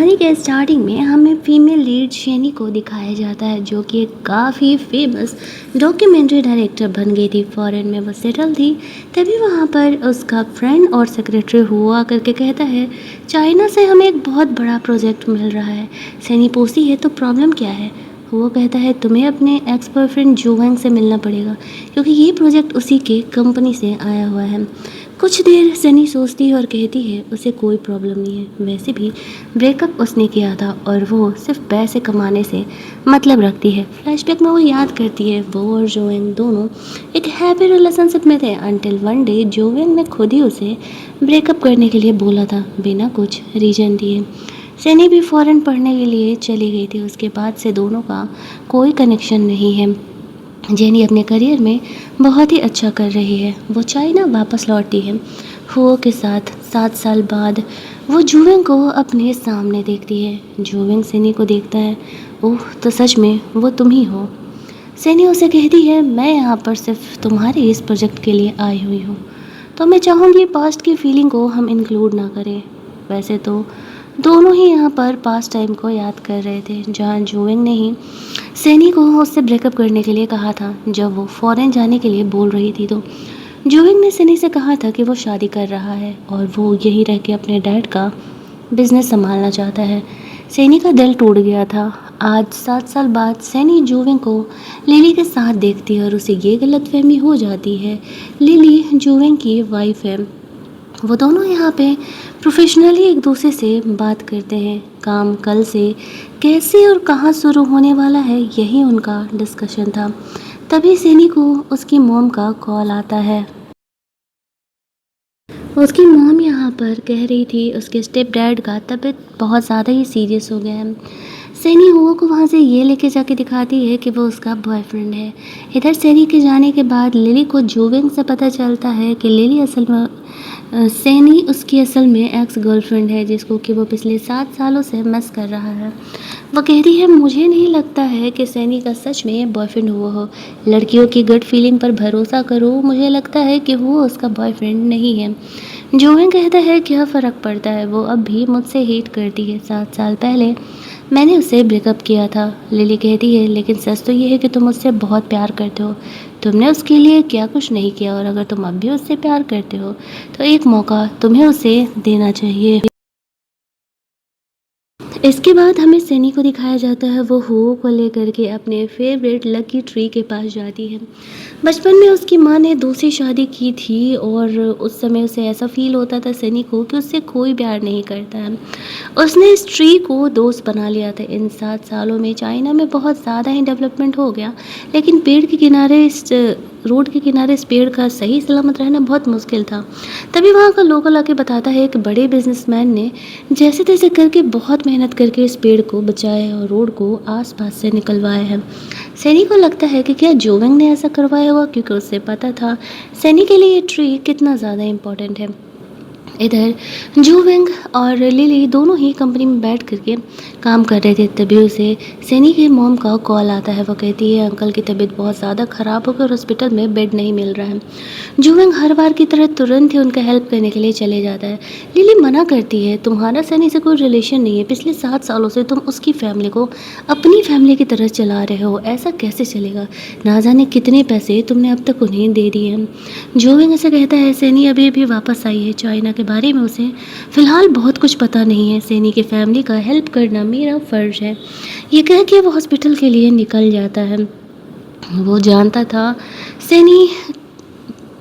कहानी के स्टार्टिंग में हमें फीमेल लीड शैनी को दिखाया जाता है, जो कि एक काफ़ी फेमस डॉक्यूमेंट्री डायरेक्टर बन गई थी। फॉरेन में वो सेटल थी। तभी वहाँ पर उसका फ्रेंड और सेक्रेटरी हुआ करके कहता है, चाइना से हमें एक बहुत बड़ा प्रोजेक्ट मिल रहा है। शैनी पूछती है, तो प्रॉब्लम क्या है? वो कहता है, तुम्हें अपने एक्स बॉयफ्रेंड जोवेंग से मिलना पड़ेगा, क्योंकि ये प्रोजेक्ट उसी के कंपनी से आया हुआ है। कुछ देर सनी सोचती है और कहती है, उसे कोई प्रॉब्लम नहीं है। वैसे भी ब्रेकअप उसने किया था और वो सिर्फ पैसे कमाने से मतलब रखती है। फ्लैशबैक में वो याद करती है, वो और जोवेंग दोनों एक हैप्पी रिलेशनशिप में थे अनटिल वन डे जोवेंग ने खुद ही उसे ब्रेकअप करने के लिए बोला था, बिना कुछ रीजन दिए। सनी भी फॉरेन पढ़ने के लिए चली गई थी। उसके बाद से दोनों का कोई कनेक्शन नहीं है। जेनी अपने करियर में बहुत ही अच्छा कर रही है। वो चाइना वापस लौटी है हुओ के साथ। 7 साल बाद वो जुवेंग को अपने सामने देखती है। जुवेंग सेनी को देखता है, ओह तो सच में वो तुम ही हो। सेनी उसे कहती है, मैं यहाँ पर सिर्फ तुम्हारे इस प्रोजेक्ट के लिए आई हुई हूँ, तो मैं चाहूँगी पास्ट की फीलिंग को हम इंक्लूड ना करें। वैसे तो दोनों ही यहाँ पर पास्ट टाइम को याद कर रहे थे, जहाँ जुवेंग ने ही सैनी को उससे ब्रेकअप करने के लिए कहा था जब वो फॉरेन जाने के लिए बोल रही थी। तो जुवेंग ने सनी से कहा था कि वो शादी कर रहा है और वो यहीं रह के अपने डैड का बिजनेस संभालना चाहता है। सैनी का दिल टूट गया था। आज 7 साल बाद सैनी जुवेंग को लिली के साथ देखती है और उसे ये गलतफहमी हो जाती है, लिली जुवेंग की वाइफ है। वो दोनों यहाँ पे प्रोफेशनली एक दूसरे से बात करते हैं। काम कल से कैसे और कहाँ शुरू होने वाला है, यही उनका डिस्कशन था। तभी सैनी को उसकी मॉम का कॉल आता है। उसकी मॉम यहाँ पर कह रही थी उसके स्टेप डैड का तबीयत बहुत ज़्यादा ही सीरियस हो गया है। सैनी हुओ को वहाँ से ये लेके जाके दिखाती है कि वो उसका बॉयफ्रेंड है। इधर सैनी के जाने के बाद लिली को जुवेंग से पता चलता है कि लिली असल में सैनी उसकी असल में एक्स गर्लफ्रेंड है, जिसको कि वो पिछले 7 सालों से मिस कर रहा है। वो कहती है, मुझे नहीं लगता है कि सैनी का सच में बॉयफ्रेंड हुआ हो। लड़कियों की गट फीलिंग पर भरोसा करो, मुझे लगता है कि वो उसका बॉयफ्रेंड नहीं है। जोवेन कहता है, क्या फ़र्क पड़ता है, वो अब भी मुझसे हेट करती है। 7 साल पहले मैंने उससे ब्रेकअप किया था। लिली कहती है, लेकिन सच तो ये है कि तुम उससे बहुत प्यार करते हो। तुमने उसके लिए क्या कुछ नहीं किया, और अगर तुम अब भी उससे प्यार करते हो तो एक मौका तुम्हें उसे देना चाहिए। इसके बाद हमें सनी को दिखाया जाता है, वो हुओ को लेकर के अपने फेवरेट लकी ट्री के पास जाती है। बचपन में उसकी माँ ने दूसरी शादी की थी और उस समय उसे ऐसा फील होता था सनी को कि उससे कोई प्यार नहीं करता है। उसने इस ट्री को दोस्त बना लिया था। इन 7 सालों में चाइना में बहुत ज़्यादा ही डेवलपमेंट हो गया, लेकिन पेड़ के किनारे इस रोड के किनारे इस पेड़ का सही सलामत रहना बहुत मुश्किल था। तभी वहाँ का लोकल आके बताता है कि बड़े बिजनेसमैन ने जैसे तैसे करके बहुत मेहनत करके इस पेड़ को बचाया और रोड को आसपास से निकलवाया है। सैनी को लगता है कि क्या जोवेंग ने ऐसा करवाया होगा, क्योंकि उससे पता था सैनी के लिए ये ट्री कितना ज़्यादा इम्पोर्टेंट है। इधर जोवेंग और लिली दोनों ही कंपनी में बैठ करके काम कर रहे थे। तभी उसे सैनी के मॉम का कॉल आता है। वो कहती है, अंकल की तबीयत बहुत ज़्यादा ख़राब हो गई और हॉस्पिटल में बेड नहीं मिल रहा है। जोवेंग हर बार की तरह तुरंत ही उनका हेल्प करने के लिए चले जाता है। लिली मना करती है, तुम्हारा सैनी से कोई रिलेशन नहीं है। पिछले 7 सालों से तुम उसकी फैमिली को अपनी फैमिली की तरह चला रहे हो, ऐसा कैसे चलेगा? ना जाने कितने पैसे तुमने अब तक उन्हें दे दिए हैं। जोवेंग ऐसा कहता है, सैनी अभी अभी वापस आई है, चाइना के बारे में उसे फ़िलहाल बहुत कुछ पता नहीं है। सैनी की फैमिली का हेल्प करना मेरा फ़र्ज़ है। ये कह के वो हॉस्पिटल के लिए निकल जाता है। वो जानता था सैनी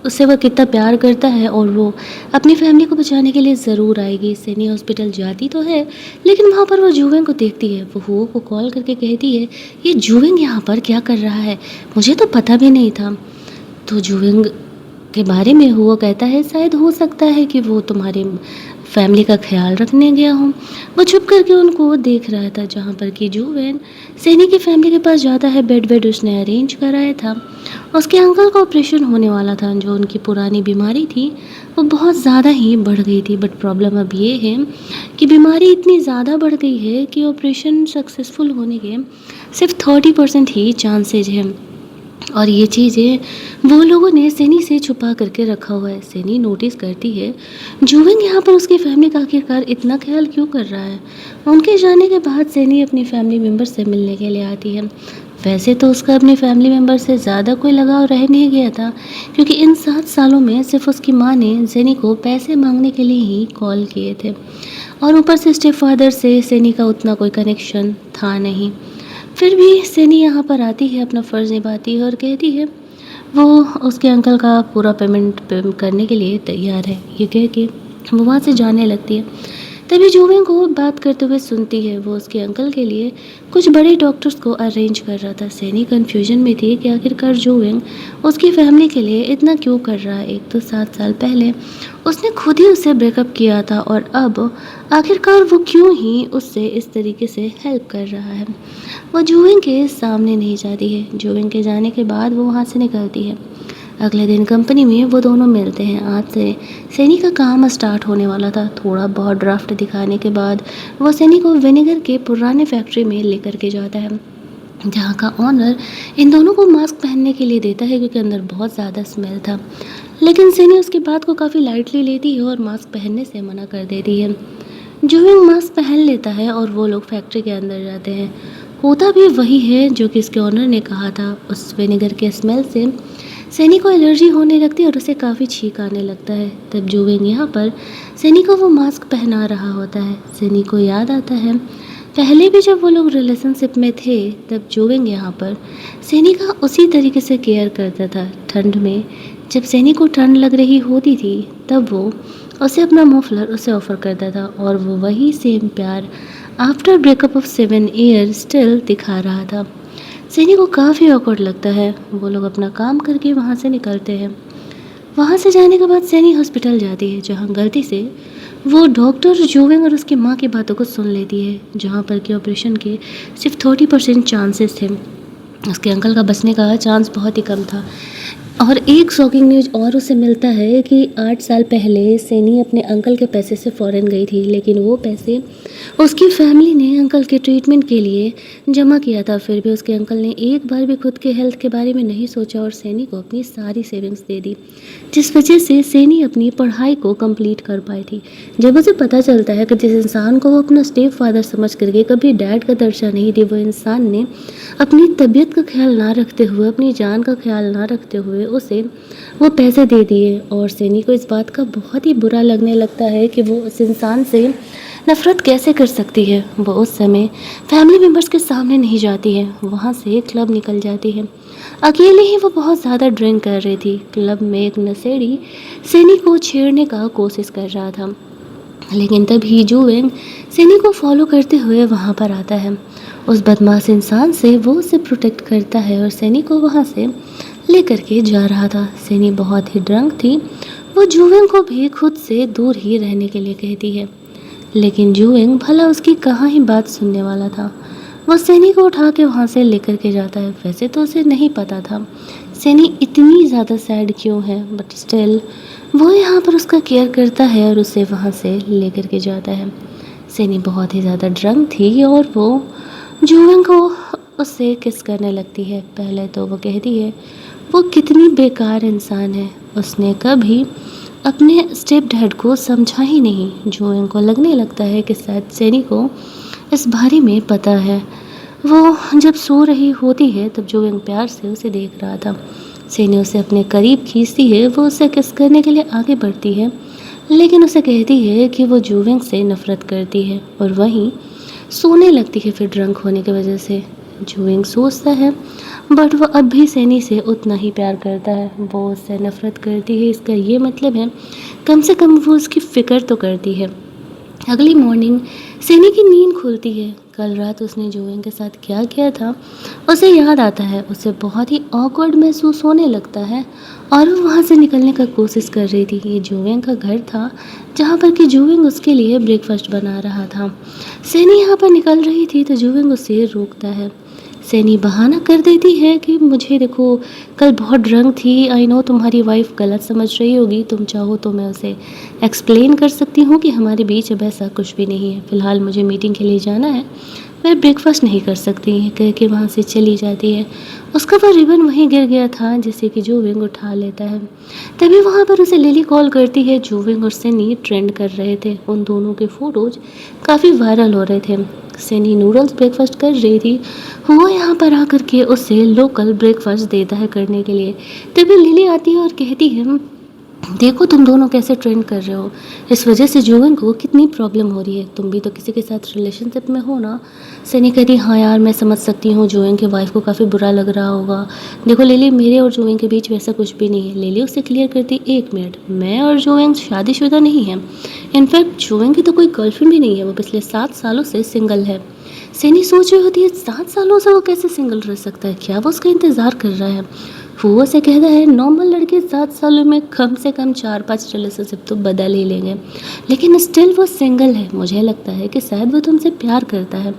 उससे वह कितना प्यार करता है और वो अपनी फैमिली को बचाने के लिए ज़रूर आएगी। सैनी हॉस्पिटल जाती तो है, लेकिन वहाँ पर वो जुवेंग को देखती है। वो हुओ को कॉल करके कहती है, ये जुवेंग यहाँ पर क्या कर रहा है, मुझे तो पता भी नहीं था। तो जुवेंग के बारे में हुआ कहता है, शायद हो सकता है कि वो तुम्हारे फैमिली का ख्याल रखने गया हो। वो छुप करके उनको देख रहा था, जहाँ पर कि जुवेन सैनी की फैमिली के पास जाता है। बेड उसने अरेंज कराया था। उसके अंकल का ऑपरेशन होने वाला था। जो उनकी पुरानी बीमारी थी वो बहुत ज़्यादा ही बढ़ गई थी। बट प्रॉब्लम अब ये है कि बीमारी इतनी ज़्यादा बढ़ गई है कि ऑपरेशन सक्सेसफुल होने के सिर्फ 30% ही चांसेज हैं। और ये चीज़ें वो लोगों ने सनी से छुपा करके रखा हुआ है। सनी नोटिस करती है जूविंग यहाँ पर उसकी फैमिली का आखिरकार इतना ख्याल क्यों कर रहा है। उनके जाने के बाद सनी अपनी फैमिली मेम्बर से मिलने के लिए आती है। वैसे तो उसका अपनी फैमिली मेम्बर से ज़्यादा कोई लगाव रह नहीं गया था, क्योंकि इन 7 सालों में सिर्फ उसकी माँ ने सनी को पैसे मांगने के लिए ही कॉल किए थे, और ऊपर से स्टेप फादर से सनी का उतना कोई कनेक्शन था नहीं। फिर भी सनी यहाँ पर आती है, अपना फ़र्ज़ निभाती है और कहती है वो उसके अंकल का पूरा पेमेंट करने के लिए तैयार है। ये कह के वो वहाँ से जाने लगती है। तभी जूविंग को बात करते हुए सुनती है। वो उसके अंकल के लिए कुछ बड़े डॉक्टर्स को अरेंज कर रहा था। सैनी कन्फ्यूजन में थी कि आखिरकार जूविंग उसकी फैमिली के लिए इतना क्यों कर रहा है। एक तो 7 साल पहले उसने खुद ही उससे ब्रेकअप किया था, और अब आखिरकार वो क्यों ही उससे इस तरीके से हेल्प कर रहा है। वो जूविंग के सामने नहीं जाती है। जूविंग के जाने के बाद वो वहाँ से निकलती है। अगले दिन कंपनी में वो दोनों मिलते हैं। आज से सैनी का काम स्टार्ट होने वाला था। थोड़ा बहुत ड्राफ्ट दिखाने के बाद वो सैनी को विनेगर के पुराने फैक्ट्री में लेकर के जाता है, जहाँ का ऑनर इन दोनों को मास्क पहनने के लिए देता है, क्योंकि अंदर बहुत ज़्यादा स्मेल था। लेकिन सैनी उसकी बात को काफ़ी लाइटली लेती है और मास्क पहनने से मना कर देती है। जूविंग मास्क पहन लेता है और वो लोग फैक्ट्री के अंदर जाते हैं। होता भी वही है जो कि इसके ऑनर ने कहा था। उस विनेगर के स्मेल से सैनी को एलर्जी होने लगती है और उसे काफ़ी छींक आने लगता है। तब जूविंग यहाँ पर सैनी को वो मास्क पहना रहा होता है। सैनी को याद आता है पहले भी जब वो लोग रिलेशनशिप में थे, तब जूविंग यहाँ पर सैनी का उसी तरीके से केयर करता था। ठंड में जब सैनी को ठंड लग रही होती थी, तब वो उसे अपना मफलर उसे ऑफ़र करता था, और वो वही सेम प्यार after breakup of 7 year still दिखा रहा था। सैनी को काफ़ी ऑकवर्ड लगता है। वो लोग अपना काम करके वहाँ से निकलते हैं। वहाँ से जाने के बाद सैनी हॉस्पिटल जाती है, जहाँ गलती से वो डॉक्टर जूविंग और उसकी माँ की बातों को सुन लेती है, जहाँ पर कि ऑपरेशन के सिर्फ 30% चांसेस थे। उसके अंकल का बचने का चांस बहुत ही कम था। और एक शॉकिंग न्यूज़ और उसे मिलता है कि 8 साल पहले सैनी अपने अंकल के पैसे से फ़ॉरेन गई थी, लेकिन वो पैसे उसकी फैमिली ने अंकल के ट्रीटमेंट के लिए जमा किया था। फिर भी उसके अंकल ने एक बार भी खुद के हेल्थ के बारे में नहीं सोचा और सैनी को अपनी सारी सेविंग्स दे दी, जिस वजह से सैनी अपनी पढ़ाई को कंप्लीट कर पाई थी। जब उसे पता चलता है कि जिस इंसान को वो अपना स्टेप फादर समझ करके कभी डैड का दर्जा नहीं दी, वो इंसान ने अपनी तबीयत का ख्याल ना रखते हुए, अपनी जान का ख्याल ना रखते हुए उसे वो पैसे दे दिए। और सैनी को इस बात का बहुत ही बुरा लगने लगता है कि वो उस इंसान से नफ़रत कैसे कर सकती है। वो उस समय फैमिली मेम्बर्स के सामने नहीं जाती है, वहाँ से क्लब निकल जाती है। अकेले ही वो बहुत ज़्यादा ड्रिंक कर रही थी। क्लब में एक नशेड़ी सैनी को छेड़ने का कोशिश कर रहा था, लेकिन तभी जूविंग सैनी को फॉलो करते हुए वहाँ पर आता है। उस बदमाश इंसान से वो उसे प्रोटेक्ट करता है और सैनी को वहाँ से लेकर के जा रहा था। सैनी बहुत ही ड्रंक थी। वो जूविंग को भी खुद से दूर ही रहने के लिए कहती है, लेकिन जूविंग भला उसकी कहाँ ही बात सुनने वाला था। वो सैनी को उठा के वहाँ से लेकर के जाता है। वैसे तो उसे नहीं पता था सैनी इतनी ज़्यादा सैड क्यों है, बट स्टिल वो यहाँ पर उसका केयर करता है और उसे वहाँ से लेकर के जाता है। सैनी बहुत ही ज़्यादा ड्रंक थी और वो जूविंग को उससे किस करने लगती है। पहले तो वो कहती है वो कितनी बेकार इंसान है, उसने कभी अपने स्टेप डैड को समझा ही नहीं। जूविंग को लगने लगता है कि शायद सैनी को इस बारे में पता है। वो जब सो रही होती है तब जूविंग प्यार से उसे देख रहा था। सैनी उसे अपने करीब खींचती है। वो उसे किस करने के लिए आगे बढ़ती है, लेकिन उसे कहती है कि वो जूविंग से नफ़रत करती है और वहीं सोने लगती है फिर ड्रंक होने की वजह से। जूविंग सोचता है बट वो अब भी सैनी से उतना ही प्यार करता है। वो उससे नफ़रत करती है, इसका ये मतलब है कम से कम वो उसकी फ़िक्र तो करती है। अगली मॉर्निंग सैनी की नींद खुलती है। कल रात उसने जूविंग के साथ क्या किया था उसे याद आता है। उसे बहुत ही ऑकवर्ड महसूस होने लगता है और वो वहाँ से निकलने का कोशिश कर रही थी। ये जूविंग का घर था, जहाँ पर कि जूविंग उसके लिए ब्रेकफास्ट बना रहा था। सैनी यहाँ पर निकल रही थी तो जूविंग उसे रोकता है। सैनी बहाना कर देती है कि मुझे देखो कल बहुत ड्रंक थी, आई नो तुम्हारी वाइफ गलत समझ रही होगी, तुम चाहो तो मैं उसे एक्सप्लेन कर सकती हूँ कि हमारे बीच अब ऐसा कुछ भी नहीं है। फ़िलहाल मुझे मीटिंग के लिए जाना है, मैं ब्रेकफास्ट नहीं कर सकती कह के वहाँ से चली जाती है। उसका वो रिबन वहीं गिर गया था जिसे कि जूविंग उठा लेता है। तभी वहाँ पर उसे लिली कॉल करती है। जूविंग और सनी ट्रेंड कर रहे थे, उन दोनों के फोटोज काफ़ी वायरल हो रहे थे। सनी नूडल्स ब्रेकफास्ट कर रही थी, वो यहाँ पर आकर के उसे लोकल ब्रेकफास्ट देता है करने के लिए। तभी लिली आती है और कहती है, देखो तुम दोनों कैसे ट्रेंड कर रहे हो, इस वजह से जूविंग को कितनी प्रॉब्लम हो रही है, तुम भी तो किसी के साथ रिलेशनशिप में हो ना। सनी कहती, हाँ यार मैं समझ सकती हूँ, जूविंग की वाइफ को काफ़ी बुरा लग रहा होगा। देखो लिली, मेरे और जूविंग के बीच वैसा कुछ भी नहीं है। लिली उसे क्लियर करती, 1 मिनट, मैं और जूविंग शादीशुदा नहीं है। इनफैक्ट जूविंग की तो कोई गर्लफ्रेंड भी नहीं है, वो पिछले 7 सालों से सिंगल है। सनी सोच रही होती है 7 सालों से वो कैसे सिंगल रह सकता है, क्या वो उसका इंतज़ार कर रहा है। वो से कहता है, नॉर्मल लड़के 7 सालों में कम से कम 4-5 रिलेशनशिप तो बदल ही लेंगे, लेकिन स्टिल वो सिंगल है। मुझे लगता है कि शायद वो तुमसे प्यार करता है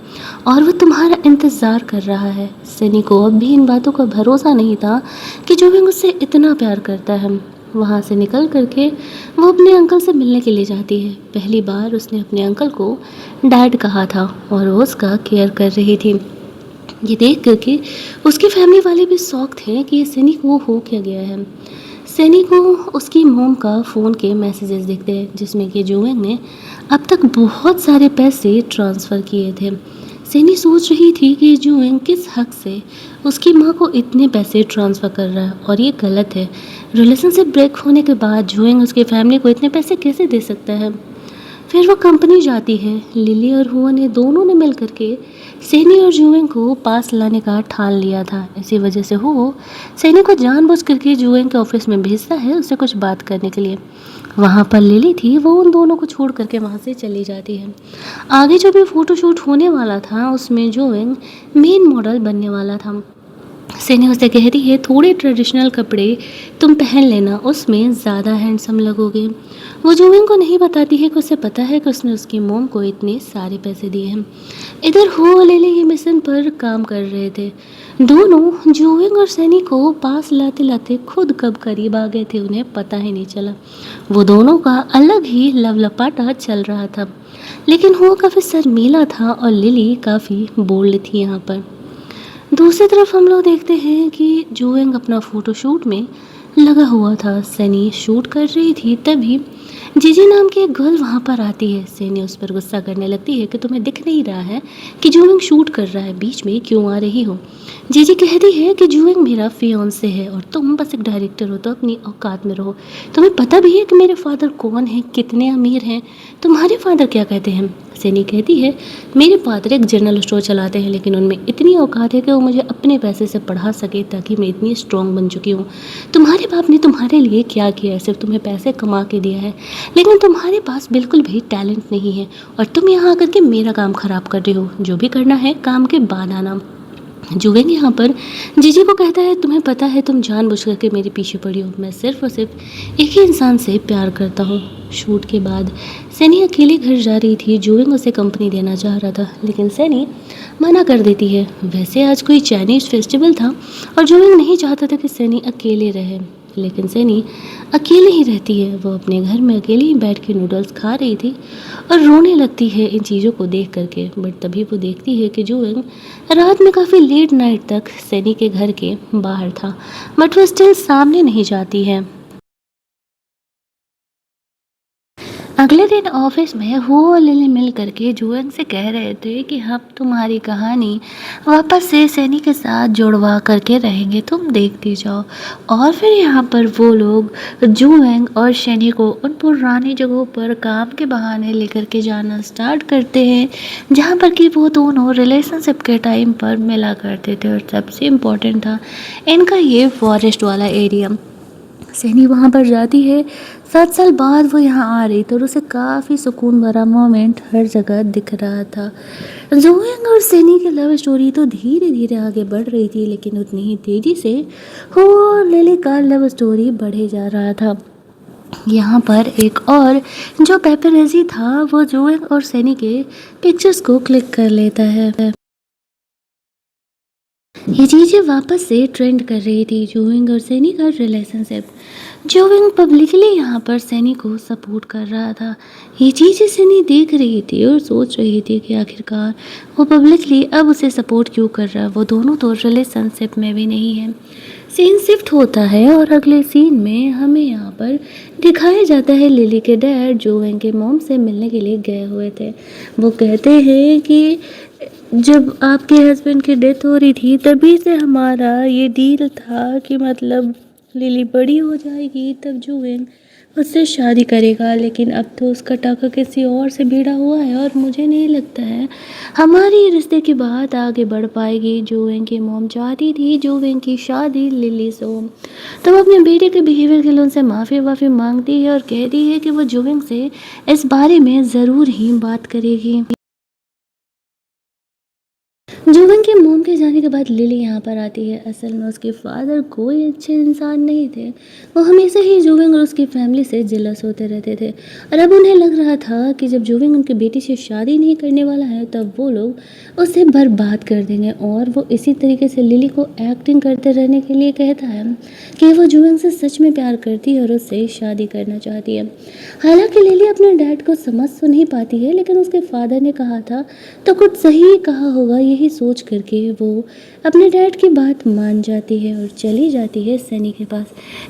और वो तुम्हारा इंतज़ार कर रहा है। सनी को अब भी इन बातों का भरोसा नहीं था कि जो भी मुझसे इतना प्यार करता है। वहाँ से निकल करके वो अपने अंकल से मिलने के लिए जाती है। पहली बार उसने अपने अंकल को डैड कहा था और वो उसका केयर कर रही थी। ये देख करके उसकी फैमिली वाले भी शौक थे कि ये सनी को हो क्या गया है। सनी को उसकी मोम का फ़ोन के मैसेजेस दिखते हैं जिसमें कि जूविंग ने अब तक बहुत सारे पैसे ट्रांसफ़र किए थे। सनी सोच रही थी कि जूविंग किस हक से उसकी माँ को इतने पैसे ट्रांसफ़र कर रहा है और ये गलत है। रिलेशनशिप ब्रेक होने के बाद जूविंग उसकी फैमिली को इतने पैसे कैसे दे सकता है। फिर वो कंपनी जाती है। लिली और हुआ ने दोनों ने मिल करके सैनी और जूविंग को पास लाने का ठान लिया था। इसी वजह से वो सैनी को जानबूझ करके जूविंग के ऑफिस में भेजता है उससे कुछ बात करने के लिए। वहाँ पर लिली थी, वो उन दोनों को छोड़ करके वहाँ से चली जाती है। आगे जो भी फोटोशूट होने वाला था उसमें जूविंग मेन मॉडल बनने वाला था। सैनी उसे कहती है, थोड़े ट्रेडिशनल कपड़े तुम पहन लेना, उसमें ज़्यादा हैंडसम लगोगे। वो जूविंग को नहीं बताती है कि उसे पता है कि उसने उसकी मोम को इतने सारे पैसे दिए हैं। इधर हो और लिली ये मिशन पर काम कर रहे थे। दोनों जूविंग और सैनी को पास लाते लाते खुद कब करीब आ गए थे उन्हें पता ही नहीं चला। वो दोनों का अलग ही लवलपाटा चल रहा था, लेकिन वो काफ़ी शर्मीला था और लिली काफ़ी बोल्ड थी यहाँ पर। दूसरी तरफ हम लोग देखते हैं कि जूविंग अपना फोटोशूट में लगा हुआ था। सनी शूट कर रही थी, तभी जीजी नाम की एक गर्ल वहाँ पर आती है। सनी उस पर गुस्सा करने लगती है कि तुम्हें दिख नहीं रहा है कि जूविंग शूट कर रहा है, बीच में क्यों आ रही हो। जीजी कहती है कि जूविंग मेरा फियांसे है और तुम बस एक डायरेक्टर हो तो अपनी औकात में रहो। तुम्हें पता भी है कि मेरे फादर कौन है, कितने अमीर हैं, तुम्हारे फादर क्या कहते हैं। सैनी कहती है, मेरे फादर एक जनरल स्टोर चलाते हैं, लेकिन उनमें इतनी औकात है कि वो मुझे अपने पैसे से पढ़ा सके ताकि मैं इतनी स्ट्रॉन्ग बन चुकी हूँ। तुम्हारे बाप ने तुम्हारे लिए क्या किया है, सिर्फ तुम्हें पैसे कमा के दिया है, लेकिन तुम्हारे पास बिल्कुल भी टैलेंट नहीं है और तुम यहाँ आकर के मेरा काम ख़राब कर रहे हो। जो भी करना है काम के बाद आना। जूविंग यहाँ पर जीजी को कहता है, तुम्हें पता है तुम जानबूझ करके मेरे पीछे पड़ी हो, मैं सिर्फ और सिर्फ एक ही इंसान से प्यार करता हूँ। शूट के बाद सैनी अकेले घर जा रही थी। जूविंग उसे कंपनी देना चाह रहा था, लेकिन सैनी मना कर देती है। वैसे आज कोई चाइनीज़ फेस्टिवल था और जूविंग नहीं चाहता था कि सैनी अकेले रहे, लेकिन सैनी अकेले ही रहती है। वो अपने घर में अकेली ही बैठ के नूडल्स खा रही थी और रोने लगती है इन चीज़ों को देख करके। बट तभी वो देखती है कि जूविंग रात में काफ़ी लेट नाइट तक सैनी के घर के बाहर था, बट वो स्टिल सामने नहीं जाती है। अगले दिन ऑफिस में वो और लिली मिल करके जूविंग से कह रहे थे कि हम तुम्हारी कहानी वापस से सैनी के साथ जुड़वा करके रहेंगे, तुम देखती जाओ। और फिर यहाँ पर वो लोग जूविंग और सैनी को उन पुरानी जगहों पर काम के बहाने लेकर के जाना स्टार्ट करते हैं जहाँ पर कि वो दोनों रिलेशनशिप के टाइम पर मिला करते थे। और सबसे इम्पोर्टेंट था इनका ये फॉरेस्ट वाला एरिया। सैनी वहाँ पर जाती है, 7 साल बाद वो यहाँ आ रही थी और उसे काफ़ी सुकून भरा मोमेंट हर जगह दिख रहा था। जूविंग और सैनी की लव स्टोरी तो धीरे धीरे आगे बढ़ रही थी, लेकिन उतनी ही तेज़ी से हो और लिली का लव स्टोरी बढ़े जा रहा था। यहाँ पर एक और जो पेपरजी था वो जूविंग और सैनी के पिक्चर्स को क्लिक कर लेता है। ये चीज़ें वापस से ट्रेंड कर रही थी जूविंग और सैनी का रिलेशनशिप। जूविंग पब्लिकली यहाँ पर सैनी को सपोर्ट कर रहा था। ये चीज़ें सैनी देख रही थी और सोच रही थी कि आखिरकार वो पब्लिकली अब उसे सपोर्ट क्यों कर रहा है, वो दोनों तो रिलेशनशिप में भी नहीं है। सीन शिफ्ट होता है और अगले सीन में हमें यहाँ पर दिखाया जाता है लिली के डैड जूविंग के मॉम से मिलने के लिए गए हुए थे। वो कहते हैं कि जब आपके हस्बैंड की डेथ हो रही थी तभी से हमारा ये डील था कि मतलब लिली बड़ी हो जाएगी तब जूविंग उससे शादी करेगा, लेकिन अब तो उसका टाका किसी और से भिड़ा हुआ है और मुझे नहीं लगता है हमारी रिश्ते की बात आगे बढ़ पाएगी। जूविंग की मॉम चाहती थी जूविंग की शादी लिली से हो, तो वो अपने बेटे के बिहेवियर के लिए उनसे माफ़ी मांगती है और कहती है कि वो जूविंग से इस बारे में ज़रूर ही बात करेगी। जूविंग के मोम के जाने के बाद लिली यहाँ पर आती है। असल में उसके फादर कोई अच्छे इंसान नहीं थे। वो हमेशा ही जूविंग और उसकी फैमिली से जेलस होते रहते थे और अब उन्हें लग रहा था कि जब जूविंग उनकी बेटी से शादी नहीं करने वाला है तब वो लोग उसे बर्बाद कर देंगे, और वो इसी तरीके से लिली को एक्टिंग करते रहने के लिए कहता है कि वो जूविंग से सच में प्यार करती है और उससे शादी करना चाहती है। हालांकि लिली अपने डैड को समझ तो नहीं पाती है, लेकिन उसके फादर ने कहा था तो कुछ सही कहा होगा, यही सोच करके वो अपने डैड की बात मान जाती है और चली जाती है सैनी के पास।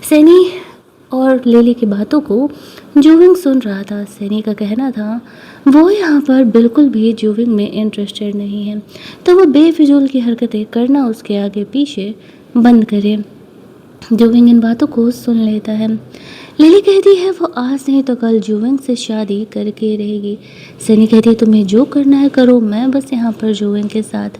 सैनी और लिली की बातों को जूविंग सुन रहा था। सैनी का कहना था वो यहाँ पर बिल्कुल भी जूविंग में इंटरेस्टेड नहीं है, तो वो बेफिजूल की हरकतें करना उसके आगे पीछे बंद करे। जूविंग इन बातों को सुन लेता है। लिली कहती है वो आज नहीं तो कल जूविंग से शादी करके रहेगी। सनी कहती है तुम्हें जो करना है करो, मैं बस यहाँ पर जूविंग के साथ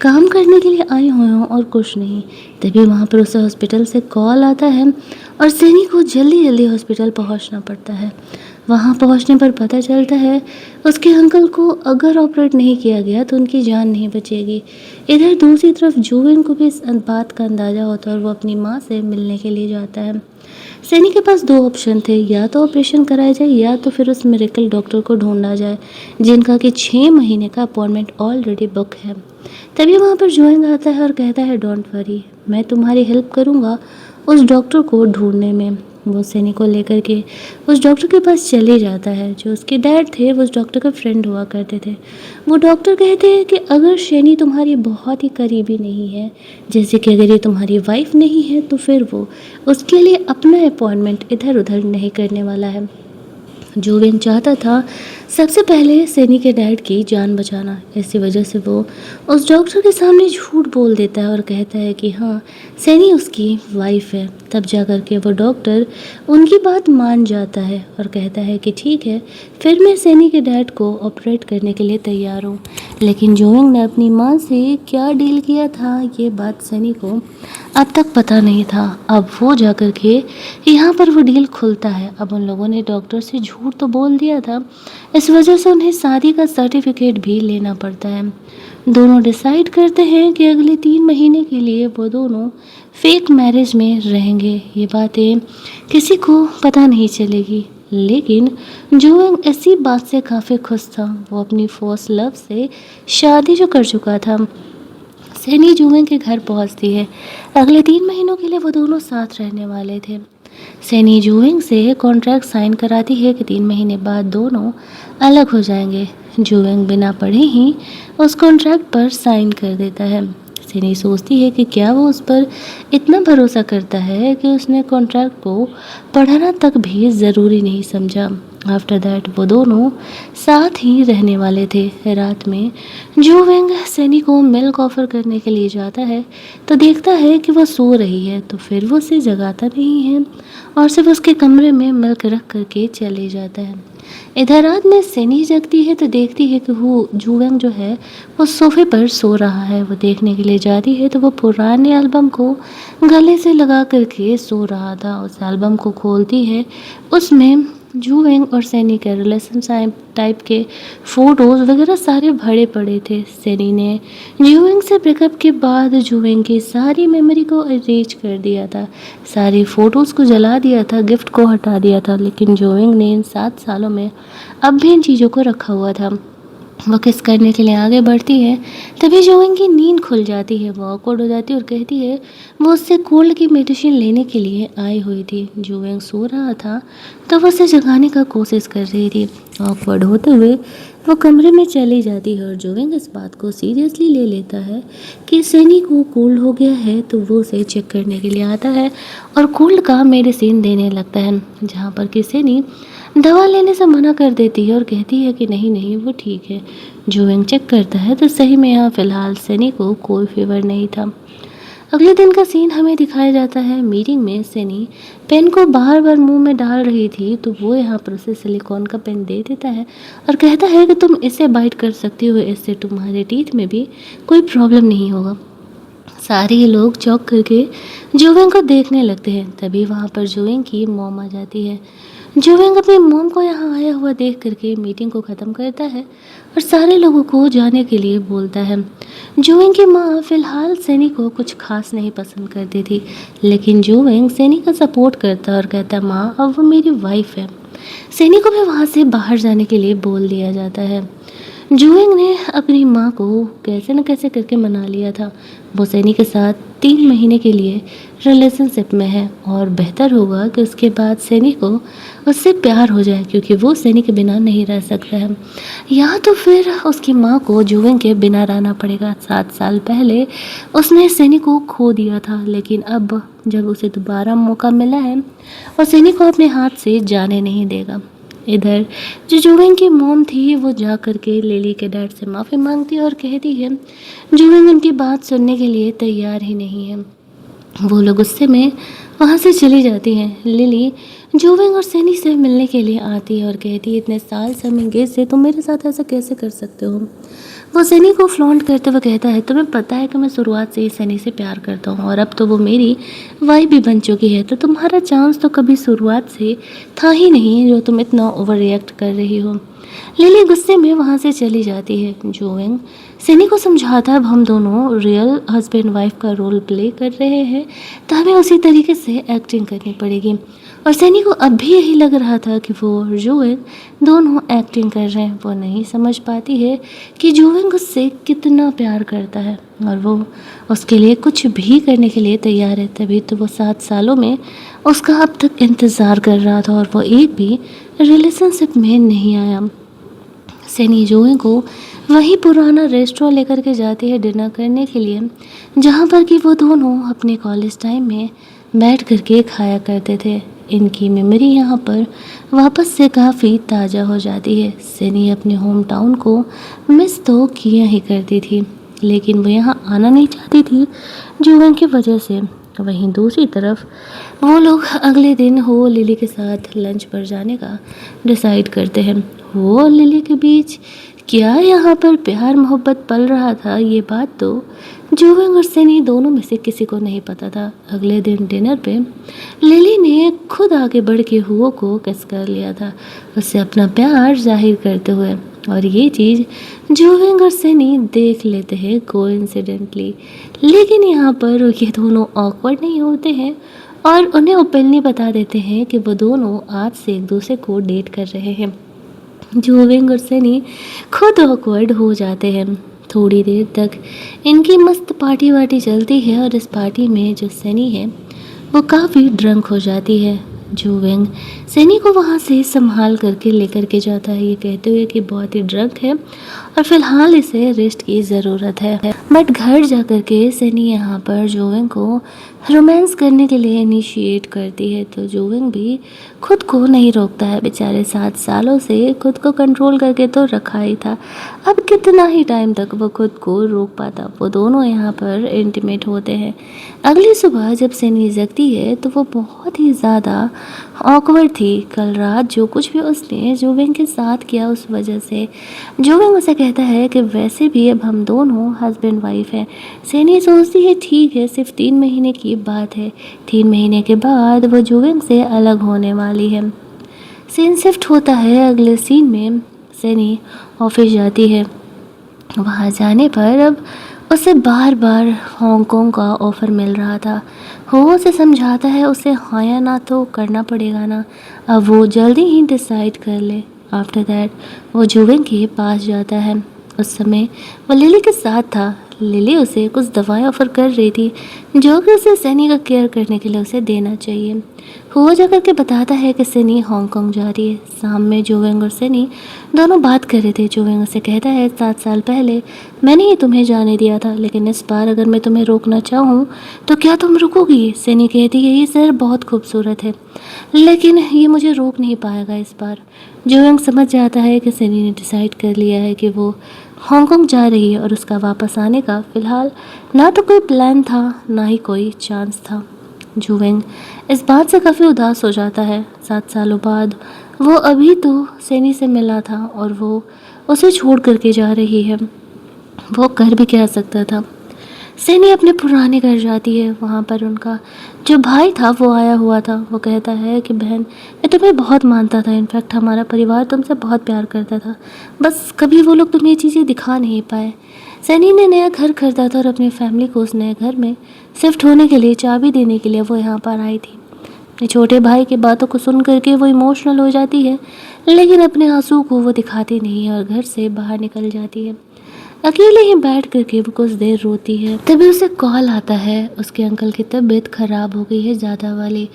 काम करने के लिए आई हुई हूँ और कुछ नहीं। तभी वहाँ पर उसे हॉस्पिटल से कॉल आता है और सनी को जल्दी जल्दी हॉस्पिटल पहुँचना पड़ता है। वहाँ पहुँचने पर पता चलता है उसके अंकल को अगर ऑपरेट नहीं किया गया तो उनकी जान नहीं बचेगी। इधर दूसरी तरफ जूविन को भी इस बात का अंदाज़ा होता है और वो अपनी माँ से मिलने के लिए जाता है। सैनी के पास दो ऑप्शन थे, या तो ऑपरेशन कराया जाए या तो फिर उस मिरेकल डॉक्टर को ढूंढा जाए जिनका कि 6 महीने का अपॉइंटमेंट ऑलरेडी बुक है। तभी वहाँ पर जूविंग आता है और कहता है डोंट वरी, मैं तुम्हारी हेल्प करूँगा उस डॉक्टर को ढूंढने में। वो सैनी को लेकर के उस डॉक्टर के पास चले जाता है। जो उसके डैड थे वो उस डॉक्टर का फ्रेंड हुआ करते थे। वो डॉक्टर कहते हैं कि अगर सैनी तुम्हारी बहुत ही करीबी नहीं है, जैसे कि अगर ये तुम्हारी वाइफ नहीं है, तो फिर वो उसके लिए अपना अपॉइंटमेंट इधर उधर नहीं करने वाला है। जूविन चाहता था सबसे पहले सैनी के डैड की जान बचाना, इसी वजह से वो उस डॉक्टर के सामने झूठ बोल देता है और कहता है कि हाँ सैनी उसकी वाइफ है। तब जा कर के वो डॉक्टर उनकी बात मान जाता है और कहता है कि ठीक है, फिर मैं सैनी के डैड को ऑपरेट करने के लिए तैयार हूँ। लेकिन जूविंग ने अपनी माँ से क्या डील किया था ये बात सैनी को अब तक पता नहीं था। अब वो जा कर के यहाँ पर वो डील खुलता है। अब उन लोगों ने डॉक्टर से झूठ तो बोल दिया था, इस वजह से उन्हें शादी का सर्टिफिकेट भी लेना पड़ता है। दोनों डिसाइड करते हैं कि अगले 3 महीने के लिए वो दोनों फेक मैरिज में रहेंगे। ये बातें किसी को पता नहीं चलेगी, लेकिन जूविंग इसी बात से काफ़ी खुश था। वो अपनी फर्स्ट लव से शादी जो कर चुका था। सैनी जूविंग के घर पहुंचती है। अगले 3 महीनों के लिए वो दोनों साथ रहने वाले थे। सैनी जूविंग से कॉन्ट्रैक्ट साइन कराती है कि 3 महीने बाद दोनों अलग हो जाएंगे। जूविंग बिना पढ़े ही उस कॉन्ट्रैक्ट पर साइन कर देता है। सैनी सोचती है कि क्या वो उस पर इतना भरोसा करता है कि उसने कॉन्ट्रैक्ट को पढ़ना तक भी ज़रूरी नहीं समझा। आफ्टर दैट वो दोनों साथ ही रहने वाले थे। रात में जूविंग सैनी को मिल्क ऑफर करने के लिए जाता है तो देखता है कि वो सो रही है, तो फिर वो उसे जगाता नहीं है और सिर्फ उसके कमरे में मिल्क रख करके चले जाता है। इधर रात में सैनी जगती है तो देखती है कि वो जूविंग जो है वो सोफे पर सो रहा है। वो देखने के लिए जाती है तो वो पुराने एल्बम को गले से लगा करके सो रहा था। उस एल्बम को खोलती है, उसमें जूविंग और सैनी के रिलेशन टाइप के फ़ोटोज़ वगैरह सारे भरे पड़े थे। सैनी ने जूविंग से ब्रेकअप के बाद जूविंग की सारी मेमोरी को अरेंज कर दिया था, सारी फ़ोटोज़ को जला दिया था, गिफ्ट को हटा दिया था, लेकिन जूविंग ने इन 7 सालों में अब भी इन चीज़ों को रखा हुआ था। वो किस करने के लिए आगे बढ़ती है, तभी जोविंग की नींद खुल जाती है। वो ऑकवर्ड हो जाती है और कहती है वो उससे कोल्ड की मेडिसिन लेने के लिए आई हुई थी। जोविंग सो रहा था तो वो उसे जगाने का कोशिश कर रही थी। ऑकवर्ड होते हुए वो कमरे में चली जाती है और जोविंग इस बात को सीरियसली ले लेता है कि सैनी को कोल्ड हो गया है, तो वो उसे चेक करने के लिए आता है और कोल्ड का मेडिसिन देने लगता है, जहाँ पर कि सैनी दवा लेने से मना कर देती है और कहती है कि नहीं नहीं वो ठीक है। जोविंग चेक करता है तो सही में यहाँ फ़िलहाल सैनी को कोई फीवर नहीं था। अगले दिन का सीन हमें दिखाया जाता है। मीटिंग में सैनी पेन को बार बार मुंह में डाल रही थी, तो वो यहाँ पर उसे सिलिकॉन का पेन दे देता है और कहता है कि तुम इसे बाइट कर सकती हो, इससे तुम्हारे टीथ में भी कोई प्रॉब्लम नहीं होगा। सारे लोग चौंक करके जोविंग को देखने लगते हैं। तभी वहाँ पर जोविंग की मॉम आ जाती है। जोविंग अपनी मॉम को यहाँ आया हुआ देख करके मीटिंग को ख़त्म करता है और सारे लोगों को जाने के लिए बोलता है। जोविंग की माँ फिलहाल सैनी को कुछ खास नहीं पसंद करती थी, लेकिन जोविंग सैनी का सपोर्ट करता और कहता माँ अब वो मेरी वाइफ है। सैनी को भी वहाँ से बाहर जाने के लिए बोल दिया जाता है। जोविंग ने अपनी माँ को कैसे न कैसे करके मना लिया था। वो सैनी के साथ 3 महीने के लिए रिलेशनशिप में है और बेहतर होगा कि उसके बाद सैनी को उससे प्यार हो जाए, क्योंकि वो सैनी के बिना नहीं रह सकता है। या तो फिर उसकी माँ को जोविंग के बिना रहना पड़ेगा। 7 साल पहले उसने सैनी को खो दिया था, लेकिन अब जब उसे दोबारा मौका मिला है और सैनी को अपने हाथ से जाने नहीं देगा। इधर जो जोविंग की मॉम थी वो जा करके लिली के डैड से माफ़ी मांगती है और कहती है जोविंग उनकी बात सुनने के लिए तैयार ही नहीं है। वो लोग गुस्से में वहाँ से चली जाती हैं। लिली जोविंग और सैनी से मिलने के लिए आती है और कहती है इतने साल से हम एंगेज थे, तुम मेरे साथ ऐसा कैसे कर सकते हो। वो सैनी को फ्लॉन्ट करते हुए कहता है तुम्हें पता है कि मैं शुरुआत से ही सैनी से प्यार करता हूँ और अब तो वो मेरी वाइफ भी बन चुकी है, तो तुम्हारा चांस तो कभी शुरुआत से था ही नहीं जो तुम इतना ओवर रिएक्ट कर रही हो। लिली गुस्से में वहाँ से चली जाती है। जोविंग सैनी को समझाता है अब हम दोनों रियल हस्बैंड वाइफ का रोल प्ले कर रहे हैं, तो हमें उसी तरीके से एक्टिंग करनी पड़ेगी। और सैनी को अब भी यही लग रहा था कि वो और जोविंग दोनों एक्टिंग कर रहे हैं। वो नहीं समझ पाती है कि जोविंग उससे कितना प्यार करता है और वो उसके लिए कुछ भी करने के लिए तैयार है। तभी तो वो 7 सालों में उसका अब तक इंतज़ार कर रहा था और वो एक भी रिलेशनशिप में नहीं आया। सैनी जोविंग को वही पुराना रेस्टोरेंट लेकर के जाती है डिनर करने के लिए, जहाँ पर कि वो दोनों अपने कॉलेज टाइम में बैठ करके खाया करते थे। इनकी मेमोरी यहाँ पर वापस से काफ़ी ताज़ा हो जाती है। सैनी अपने होम टाउन को मिस तो किया ही करती थी, लेकिन वो यहाँ आना नहीं चाहती थी जोविंग की वजह से। वहीं दूसरी तरफ वो लोग अगले दिन हो लिली के साथ लंच पर जाने का डिसाइड करते हैं। वो और लिली के बीच क्या यहाँ पर प्यार मोहब्बत पल रहा था, ये बात तो जोविंग और सैनी दोनों में से किसी को नहीं पता था। अगले दिन डिनर पे लिली ने खुद आगे बढ़ के हुओ को किस कर लिया था, उससे अपना प्यार जाहिर करते हुए, और ये चीज़ जोविंग और सैनी देख लेते हैं कोइंसिडेंटली। लेकिन यहाँ पर ये दोनों ऑकवर्ड नहीं होते हैं और उन्हें ओपनली बता देते हैं कि वो दोनों आज से एक दूसरे को डेट कर रहे हैं। जोविंग और सैनी खुद ऑकवर्ड हो जाते हैं। थोड़ी देर तक इनकी मस्त पार्टी वार्टी चलती है और इस पार्टी में जो सैनी है वो काफ़ी ड्रंक हो जाती है। जोविंग सैनी को वहाँ से संभाल करके लेकर के जाता है, ये कहते हुए कि बहुत ही ड्रंक है और फिलहाल इसे रेस्ट की ज़रूरत है। बट घर जा कर के सैनी यहाँ पर जोविंग को रोमांस करने के लिए इनिशिएट करती है, तो जोविंग भी खुद को नहीं रोकता है। बेचारे 7 सालों से खुद को कंट्रोल करके तो रखा ही था, अब कितना ही टाइम तक वो खुद को रोक पाता। वो दोनों यहाँ पर इंटीमेट होते हैं। अगली सुबह जब सैनी जगती है तो वो बहुत ही ज़्यादा ऑकवर्ड थी। कल रात जो कुछ भी उसने जोविंग के साथ किया उस वजह से जोविंग उसे कहता है कि वैसे भी अब हम दोनों हस्बैंड वाइफ हैं। सैनी सोचती है ठीक है, सिर्फ 3 महीने की बात है, 3 महीने के बाद वो जोविंग से अलग होने वाली है। सीन शिफ्ट होता है अगले सीन में। सैनी ऑफिस जाती है। वहाँ जाने पर अब उसे बार बार हांगकांग का ऑफ़र मिल रहा था। वो उसे समझाता है उसे हाँ या ना तो करना पड़ेगा ना, अब वो जल्दी ही डिसाइड कर ले। आफ्टर दैट वो जुवेंग के पास जाता है। उस समय वो लिली के साथ था। लिली उसे कुछ दवाएं ऑफर कर रही थी जो कि उसे सैनी का केयर करने के लिए उसे देना चाहिए। हुआ जा करके बताता है कि सैनी हांगकांग जा रही है। शाम में जुवेंग और सैनी दोनों बात कर रहे थे। जुवेंग उसे कहता है 7 साल पहले मैंने ही तुम्हें जाने दिया था, लेकिन इस बार अगर मैं तुम्हें रोकना चाहूँ तो क्या तुम रुकोगी? सैनी कहती है ये शहर बहुत खूबसूरत है, लेकिन ये मुझे रोक नहीं पाएगा इस बार। जुवेंग समझ जाता है कि सैनी ने डिसाइड कर लिया है कि वो हांगकांग जा रही है और उसका वापस आने का फ़िलहाल ना तो कोई प्लान था ना ही कोई चांस था। जुवेंग इस बात से काफ़ी उदास हो जाता है। 7 सालों बाद वो अभी तो सैनी से मिला था और वो उसे छोड़ करके जा रही है। वो कर भी क्या सकता था। सैनी अपने पुराने घर जाती है। वहाँ पर उनका जो भाई था वो आया हुआ था। वो कहता है कि बहन, मैं तुम्हें बहुत मानता था, इनफैक्ट हमारा परिवार तुमसे बहुत प्यार करता था, बस कभी वो लोग तुम्हें ये चीज़ें दिखा नहीं पाए। सैनी ने नया घर खरीदा था और अपनी फैमिली को उस नए घर में शिफ्ट होने के लिए चाबी देने के लिए वो यहाँ पर आई थी। अपने छोटे भाई की बातों को सुन करके वो इमोशनल हो जाती है, लेकिन अपने आंसू को वो दिखाती नहीं है और घर से बाहर निकल जाती है। अकेले ही बैठ करके वो कुछ देर रोती है। तभी उसे कॉल आता है, उसके अंकल की तबीयत खराब हो गई है ज़्यादा वाली,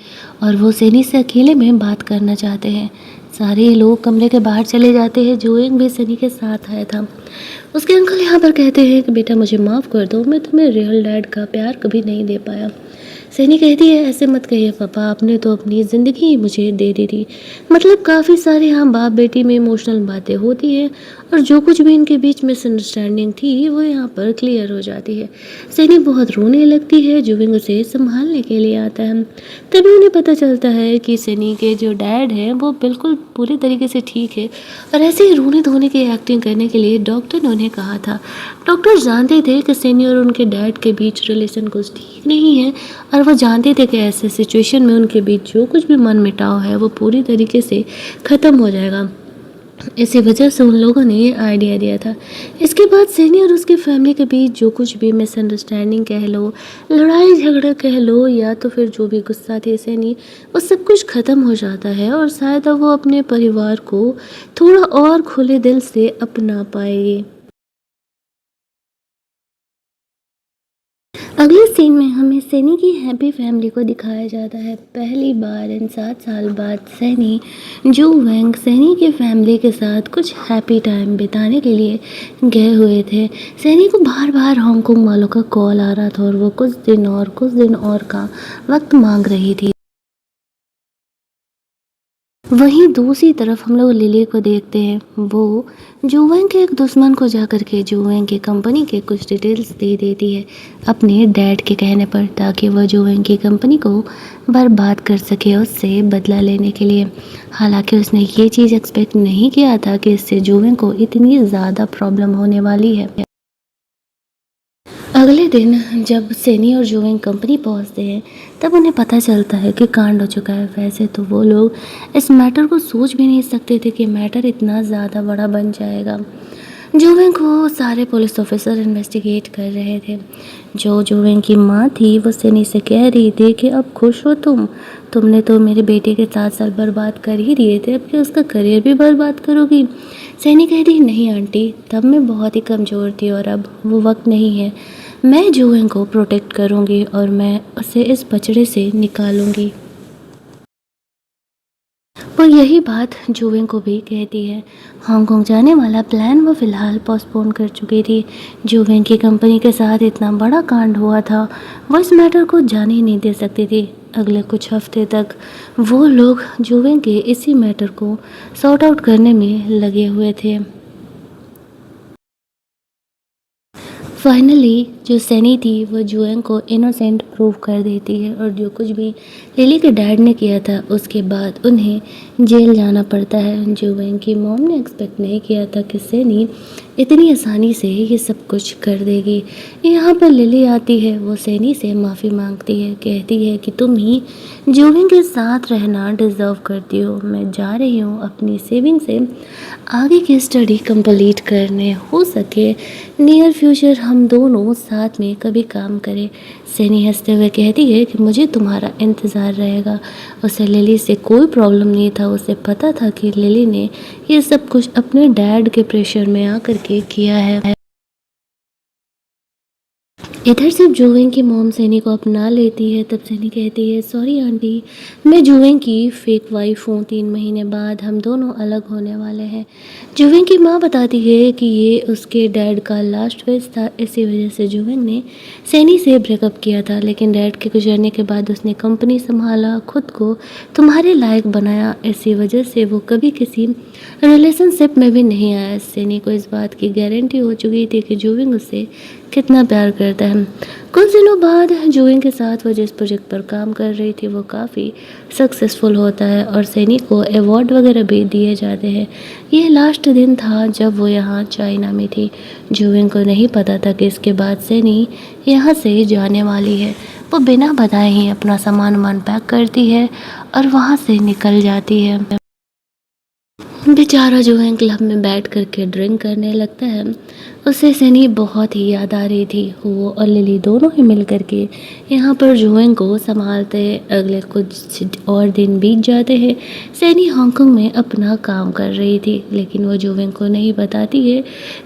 और वो सैनी से अकेले में बात करना चाहते हैं। सारे लोग कमरे के बाहर चले जाते हैं। जुएंग भी सैनी के साथ आया था। उसके अंकल यहाँ पर कहते हैं कि बेटा मुझे माफ़ कर दो, मैं तुम्हें रियल डैड का प्यार कभी नहीं दे पाया। सैनी कहती है ऐसे मत कहिए पापा, आपने तो अपनी ज़िंदगी ही मुझे दे दी थी। मतलब काफ़ी सारे यहाँ बाप बेटी में इमोशनल बातें होती हैं और जो कुछ भी इनके बीच मिसअंडरस्टैंडिंग थी वो यहाँ पर क्लियर हो जाती है। सैनी बहुत रोने लगती है। जुबिंग उसे संभालने के लिए आता है। तभी उन्हें पता चलता है कि सैनी के जो डैड हैं वो बिल्कुल पूरी तरीके से ठीक है और ऐसे ही रोने धोने की एक्टिंग करने के लिए डॉक्टर ने उन्हें कहा था। डॉक्टर जानते थे कि सैनी और उनके डैड के बीच रिलेशन कुछ ठीक नहीं है और वो जानते थे कि ऐसे सिचुएशन में उनके बीच जो कुछ भी मन मिटाव है वो पूरी तरीके से ख़त्म हो जाएगा। इसी वजह से उन लोगों ने ये आइडिया दिया था। इसके बाद सैनी और उसकी फैमिली के बीच जो कुछ भी मिसअंडरस्टैंडिंग कह लो, लड़ाई झगड़ा कह लो, या तो फिर जो भी गुस्सा थी सैनी, वो सब कुछ ख़त्म हो जाता है और शायद अब वो अपने परिवार को थोड़ा और खुले दिल से अपना पाएगी। अगले सीन में हमें सैनी की हैप्पी फैमिली को दिखाया जाता है। पहली बार इन 7 साल बाद सैनी जो वैंग सैनी की फैमिली के साथ कुछ हैप्पी टाइम बिताने के लिए गए हुए थे। सैनी को बार बार हांगकांग वालों का कॉल आ रहा था और वो कुछ दिन और का वक्त मांग रही थी। वहीं दूसरी तरफ हम लोग लिली को देखते हैं। वो जुवेंग के एक दुश्मन को जाकर के जुवेंग की कंपनी के कुछ डिटेल्स दे देती है अपने डैड के कहने पर, ताकि वह जुवेंग की कंपनी को बर्बाद कर सके उससे बदला लेने के लिए। हालांकि उसने ये चीज़ एक्सपेक्ट नहीं किया था कि इससे जुवेंग को इतनी ज़्यादा प्रॉब्लम होने वाली है। अगले दिन जब सैनी और जुवेंग कंपनी पहुंचते हैं तब उन्हें पता चलता है कि कांड हो चुका है। वैसे तो वो लोग इस मैटर को सोच भी नहीं सकते थे कि मैटर इतना ज़्यादा बड़ा बन जाएगा। जुवेंग को सारे पुलिस ऑफिसर इन्वेस्टिगेट कर रहे थे। जो जुवेंग की माँ थी वो सैनी से कह रही थी कि अब खुश हो तुमने तो मेरे बेटे के 7 साल बर्बाद कर ही दिए थे, अब क्या उसका करियर भी बर्बाद करोगी? सैनी कह रही नहीं आंटी, तब मैं बहुत ही कमज़ोर थी और अब वो वक्त नहीं है। मैं जुएं को प्रोटेक्ट करूंगी और मैं उसे इस बछड़े से निकालूंगी। वो यही बात जुवें को भी कहती है। हांगकांग जाने वाला प्लान वो फ़िलहाल पोस्टपोन कर चुकी थी। जुवें की कंपनी के साथ इतना बड़ा कांड हुआ था, वो इस मैटर को जाने ही नहीं दे सकती थी। अगले कुछ हफ्ते तक वो लोग जुवें के इसी मैटर को सॉर्ट आउट करने में लगे हुए थे। फाइनली जो सैनी थी वो जुएंग को इनोसेंट प्रूव कर देती है और जो कुछ भी लिली के डैड ने किया था उसके बाद उन्हें जेल जाना पड़ता है। जुएंग की मॉम ने एक्सपेक्ट नहीं किया था कि सैनी इतनी आसानी से ये सब कुछ कर देगी। यहाँ पर लिली आती है, वो सैनी से माफ़ी मांगती है, कहती है कि तुम ही जुएंग के साथ रहना डिज़र्व करती हो। मैं जा रही हूँ अपनी सेविंग से आगे की स्टडी कंप्लीट करने, हो सके नियर फ्यूचर हम हम दोनों साथ में कभी काम करें। सैनी हंसते हुए कहती है कि मुझे तुम्हारा इंतज़ार रहेगा। उसे लिली से कोई प्रॉब्लम नहीं था, उसे पता था कि लिली ने ये सब कुछ अपने डैड के प्रेशर में आकर के किया है। इधर जब जुवें की मॉम सैनी को अपना लेती है तब सैनी कहती है, सॉरी आंटी, मैं जुवें की फेक वाइफ हूँ, 3 महीने बाद हम दोनों अलग होने वाले हैं। जुवें की माँ बताती है कि ये उसके डैड का लास्ट विश था, इसी वजह से जुवें ने सैनी से ब्रेकअप किया था। लेकिन डैड के गुजरने के बाद उसने कंपनी संभाला, खुद को तुम्हारे लायक बनाया, इसी वजह से वो कभी किसी रिलेशनशिप में भी नहीं आया। सैनी को इस बात की गारंटी हो चुकी थी कि जुवें उससे कितना प्यार करता है। कुछ दिनों बाद जुइन के साथ वो जिस प्रोजेक्ट पर काम कर रही थी वो काफ़ी सक्सेसफुल होता है और सैनी को अवार्ड वगैरह भी दिए जाते हैं। ये लास्ट दिन था जब वो यहाँ चाइना में थी। जुइन को नहीं पता था कि इसके बाद सैनी यहाँ से जाने वाली है। वो बिना बताए ही अपना सामान वामान पैक करती है और वहाँ से निकल जाती है। बेचारा जो है क्लब में बैठ करके ड्रिंक करने लगता है। उसे सनी बहुत ही याद आ रही थी। वो और लिली दोनों ही मिल करके यहाँ पर जुएं को संभालते। अगले कुछ और दिन बीत जाते हैं। सनी हांगकांग में अपना काम कर रही थी, लेकिन वो जुएं को नहीं बताती है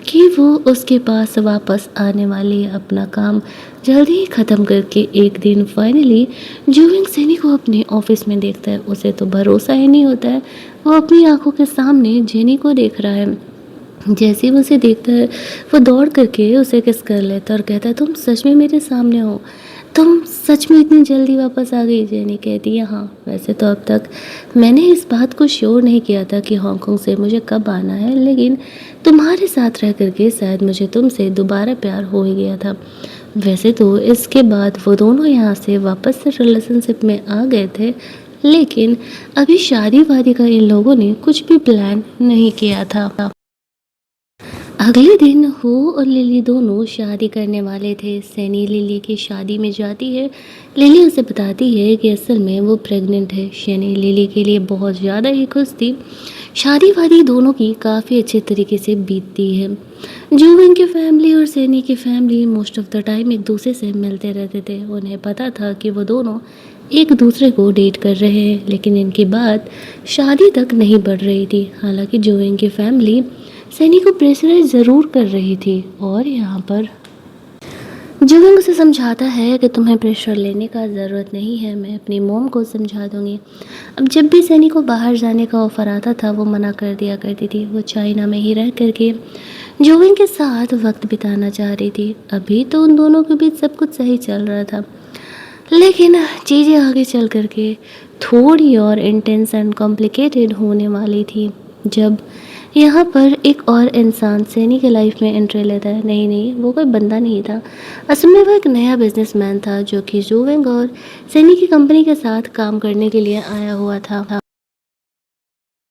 कि वो उसके पास वापस आने वाली है। अपना काम जल्दी ही ख़त्म करके एक दिन फाइनली जुएं सनी को अपने ऑफिस में देखता है। उसे तो भरोसा ही नहीं होता है, वो अपनी आंखों के सामने जेनी को देख रहा है। जैसे ही वो उसे देखता है वो दौड़ करके उसे किस कर लेता है और कहता है, तुम सच में मेरे सामने हो, तुम सच में इतनी जल्दी वापस आ गई। जेनी कहती है, हाँ, वैसे तो अब तक मैंने इस बात को श्योर नहीं किया था कि हांगकांग से मुझे कब आना है, लेकिन तुम्हारे साथ रह करके शायद मुझे तुमसे दोबारा प्यार हो ही गया था। वैसे तो इसके बाद वो दोनों यहाँ से वापस से रिलेशनशिप में आ गए थे, लेकिन अभी शादी वादी का इन लोगों ने कुछ भी प्लान नहीं किया था। अगले दिन हो और लिली दोनों शादी करने वाले थे। सैनी लिली की शादी में जाती है। लिली उसे बताती है कि असल में वो प्रेग्नेंट है। सैनी लिली के लिए बहुत ज़्यादा ही खुश थी। शादी वादी दोनों की काफ़ी अच्छे तरीके से बीतती है। जुविन की फैमिली और सैनी की family most of the time एक दूसरे से मिलते रहते थे। उन्हें पता था कि वो दोनों एक दूसरे को डेट कर रहे हैं, लेकिन इनकी बात शादी तक नहीं बढ़ रही थी। हालांकि जुविन की फैमिली सैनी को प्रेशराइज ज़रूर कर रही थी और यहाँ पर जुविन उसे समझाता है कि तुम्हें प्रेशर लेने का ज़रूरत नहीं है, मैं अपनी मॉम को समझा दूँगी। अब जब भी सैनी को बाहर जाने का ऑफ़र आता था वो मना कर दिया करती थी। वो चाइना में ही रह करके जुविन के साथ वक्त बिताना चाह रही थी। अभी तो उन दोनों के बीच सब कुछ सही चल रहा था, लेकिन चीज़ें आगे चल करके थोड़ी और इंटेंस एंड कॉम्प्लिकेटेड होने वाली थी जब यहाँ पर एक और इंसान सैनी के लाइफ में एंट्री लेता है। नहीं, वो कोई बंदा नहीं था, असल में वो एक नया बिजनेसमैन था जो कि जुवेंग और सैनी की कंपनी के साथ काम करने के लिए आया हुआ था।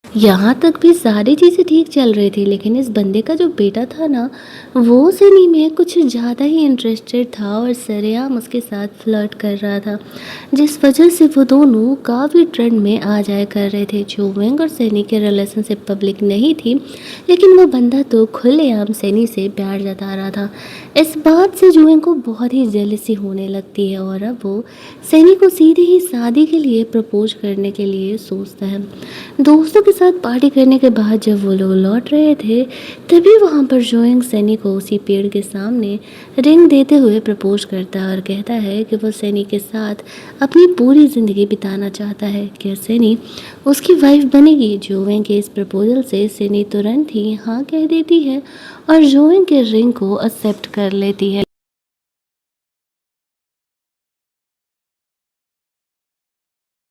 यहाँ तक भी सारी चीज़ें ठीक चल रही थी, लेकिन इस बंदे का जो बेटा था ना, वो सनी में कुछ ज़्यादा ही इंटरेस्टेड था और सरेआम उसके साथ फ्लर्ट कर रहा था, जिस वजह से वो दोनों काफ़ी ट्रेंड में आ जाया कर रहे थे। जुवेंग और सनी के रिलेशनशिप पब्लिक नहीं थी, लेकिन वो बंदा तो खुलेआम सनी से प्यार जता रहा था। इस बात से जुवेंग को बहुत ही जेलसी होने लगती है और अब वो सनी को सीधे ही शादी के लिए प्रपोज करने के लिए सोचता है। दोस्तों के साथ पार्टी करने के बाद जब वो लोग लौट रहे थे तभी वहाँ पर जुएंग सैनी को उसी पेड़ के सामने रिंग देते हुए प्रपोज करता है और कहता है कि वो सैनी के साथ अपनी पूरी ज़िंदगी बिताना चाहता है। क्या सैनी उसकी वाइफ बनेगी? जुएंग के इस प्रपोजल से सैनी तुरंत ही हाँ कह देती है और जुएंग के रिंग को एक्सेप्ट कर लेती है।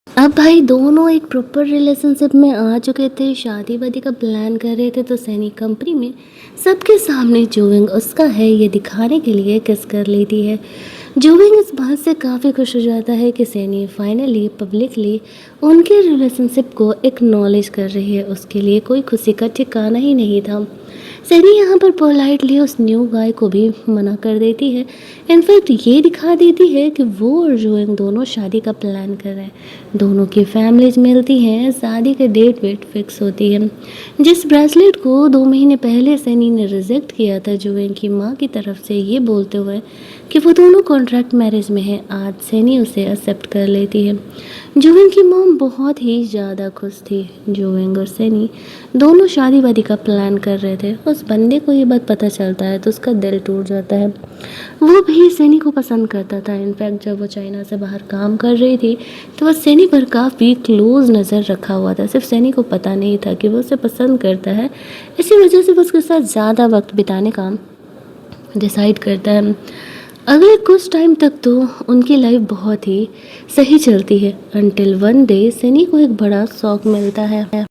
अब भाई दोनों एक प्रॉपर रिलेशनशिप में आ चुके थे, शादी वादी का प्लान कर रहे थे, तो सैनी कंपनी में सबके सामने जुविंग उसका है ये दिखाने के लिए किस कर लेती है। जुविंग इस बात से काफ़ी खुश हो जाता है कि सैनी फाइनली पब्लिकली उनके रिलेशनशिप को एक्नॉलेज कर रही है। उसके लिए कोई खुशी का ठिकाना ही नहीं था। सनी यहाँ पर पोलाइटली उस न्यू गाय को भी मना कर देती है। इनफैक्ट ये दिखा देती है कि वो और जोएंग दोनों शादी का प्लान कर रहे हैं। दोनों की फैमिलीज मिलती हैं, शादी का डेट वेट फिक्स होती है। जिस ब्रेसलेट को 2 महीने पहले सनी ने रिजेक्ट किया था जोएंग की माँ की तरफ से, ये बोलते हुए कि वो दोनों कॉन्ट्रैक्ट मैरिज में है, आज सनी उसे एक्सेप्ट कर लेती है। जोएंग की मॉम बहुत ही ज़्यादा खुश थी। जोएंग और सनी दोनों शादी वादी का प्लान कर रहे थे। उस बंदे को ये बात पता चलता है तो उसका दिल टूट जाता है। वो भी सनी को पसंद करता था। इनफैक्ट जब वो चाइना से बाहर काम कर रही थी तो वो सनी पर काफ़ी क्लोज नज़र रखा हुआ था। सिर्फ सनी को पता नहीं था कि वो उसे पसंद करता है। इसी वजह से वो उसके साथ ज़्यादा वक्त बिताने का डिसाइड करता है। अगले कुछ टाइम तक तो उनकी लाइफ बहुत ही सही चलती है, अनटिल वन डे सनी को एक बड़ा शौक मिलता है।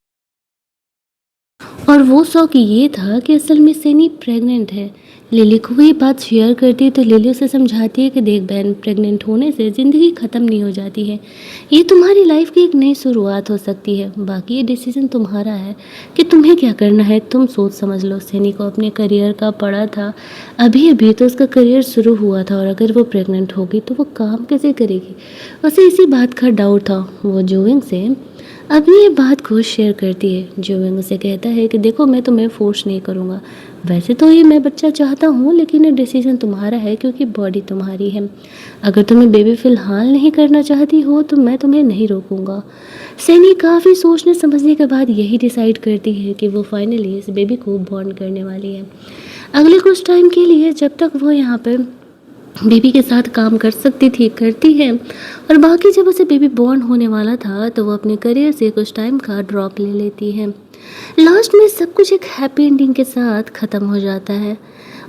और वो शौक ये था कि असल में सनी प्रेग्नेंट है। लिली को ये बात शेयर करती है तो लिली उसे समझाती है कि देख बहन, प्रेग्नेंट होने से ज़िंदगी ख़त्म नहीं हो जाती है। ये तुम्हारी लाइफ की एक नई शुरुआत हो सकती है। बाकी ये डिसीजन तुम्हारा है कि तुम्हें क्या करना है, तुम सोच समझ लो। सनी को अपने करियर का पड़ा था, अभी अभी तो उसका करियर शुरू हुआ था और अगर वो प्रेग्नेंट होगी तो वो काम कैसे करेगी। उसे इसी बात का डाउट था। वो जोइंग से अपनी ये बात को शेयर करती है। जोएंग उसे कहता है कि देखो, मैं तुम्हें फोर्स नहीं करूँगा। वैसे तो ये मैं बच्चा चाहता हूँ, लेकिन ये डिसीजन तुम्हारा है क्योंकि बॉडी तुम्हारी है। अगर तुम्हें बेबी फ़िलहाल नहीं करना चाहती हो तो मैं तुम्हें नहीं रोकूंगा। सैनी काफ़ी सोचने समझने के बाद यही डिसाइड करती है कि वो फाइनली इस बेबी को बॉर्न करने वाली है। अगले कुछ टाइम के लिए, जब तक वो यहाँ पर बेबी के साथ काम कर सकती थी, करती है। और बाकी जब उसे बेबी बॉर्न होने वाला था तो वो अपने करियर से कुछ टाइम का ड्रॉप ले लेती है। लास्ट में सब कुछ एक हैप्पी एंडिंग के साथ ख़त्म हो जाता है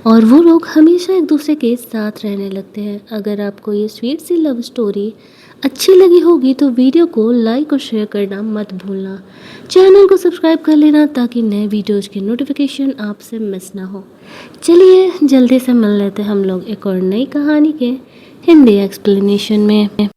और वो लोग हमेशा एक दूसरे के साथ रहने लगते हैं। अगर आपको ये स्वीट सी लव स्टोरी अच्छी लगी होगी तो वीडियो को लाइक और शेयर करना मत भूलना। चैनल को सब्सक्राइब कर लेना ताकि नए वीडियोज़ की नोटिफिकेशन आपसे मिस ना हो। चलिए जल्दी से मिल लेते हैं हम लोग एक और नई कहानी के हिंदी एक्सप्लेनेशन में।